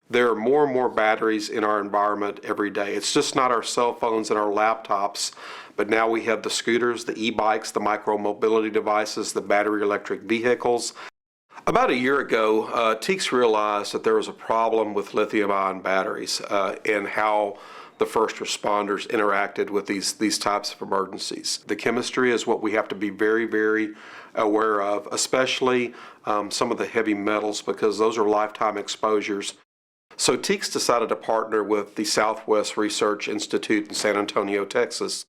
There are more and more batteries in our environment every day. It's just not our cell phones and our laptops, but now we have the scooters, the e-bikes, the micro-mobility devices, the battery electric vehicles. About a year ago, TEACS realized that there was a problem with lithium-ion batteries and how the first responders interacted with these types of emergencies. The chemistry is what we have to be very, very aware of, especially some of the heavy metals, because those are lifetime exposures. So TEACS decided to partner with the Southwest Research Institute in San Antonio, Texas.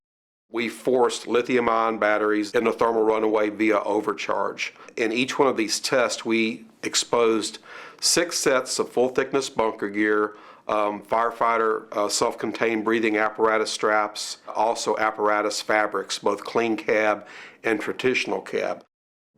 We forced lithium-ion batteries in a thermal runaway via overcharge. In each one of these tests, we exposed 6 sets of full-thickness bunker gear, firefighter self-contained breathing apparatus straps, also apparatus fabrics, both clean cab and traditional cab.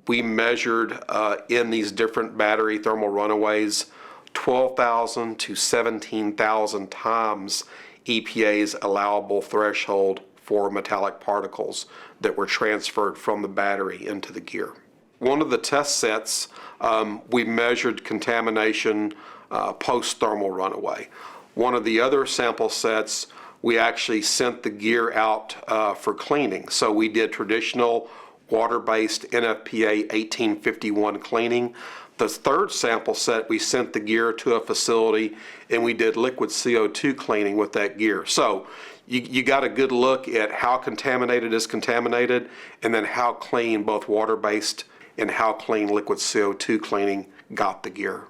We measured in these different battery thermal runaways 12,000 to 17,000 times EPA's allowable threshold for metallic particles that were transferred from the battery into the gear. One of the test sets, we measured contamination post-thermal runaway. One of the other sample sets, we actually sent the gear out for cleaning. So we did traditional water-based NFPA 1851 cleaning. The third sample set, we sent the gear to a facility and we did liquid CO2 cleaning with that gear. So you got a good look at how contaminated is contaminated, and then how clean both water-based and how clean liquid CO2 cleaning got the gear.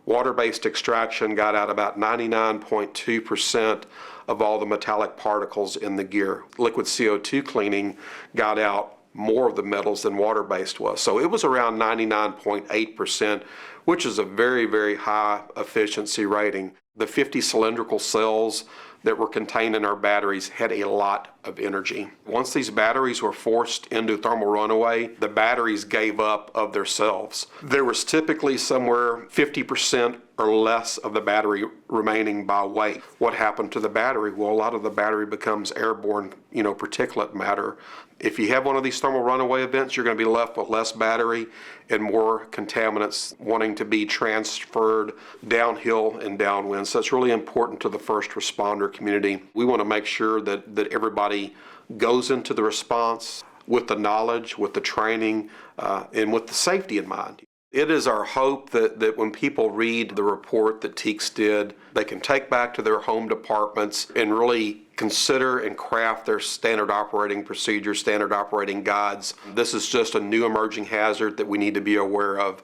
Water-based extraction got out about 99.2% of all the metallic particles in the gear. Liquid CO2 cleaning got out more of the metals than water-based was. So it was around 99.8%, which is a very, very high efficiency rating. The 50 cylindrical cells that were contained in our batteries had a lot of energy. Once these batteries were forced into thermal runaway, the batteries gave up of themselves. There was typically somewhere 50% or less of the battery remaining by weight. What happened to the battery? Well, a lot of the battery becomes airborne, particulate matter. If you have one of these thermal runaway events, you're going to be left with less battery and more contaminants wanting to be transferred downhill and downwind. So it's really important to the first responder community. We want to make sure that everybody goes into the response with the knowledge, with the training, and with the safety in mind. It is our hope that when people read the report that TEACS did, they can take back to their home departments and really consider and craft their standard operating procedures, standard operating guides. This is just a new emerging hazard that we need to be aware of.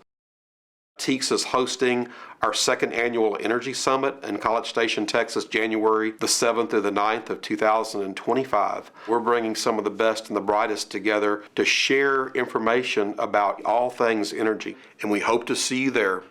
TEACS is hosting our second annual Energy Summit in College Station, Texas, January the 7th through the 9th of 2025. We're bringing some of the best and the brightest together to share information about all things energy, and we hope to see you there.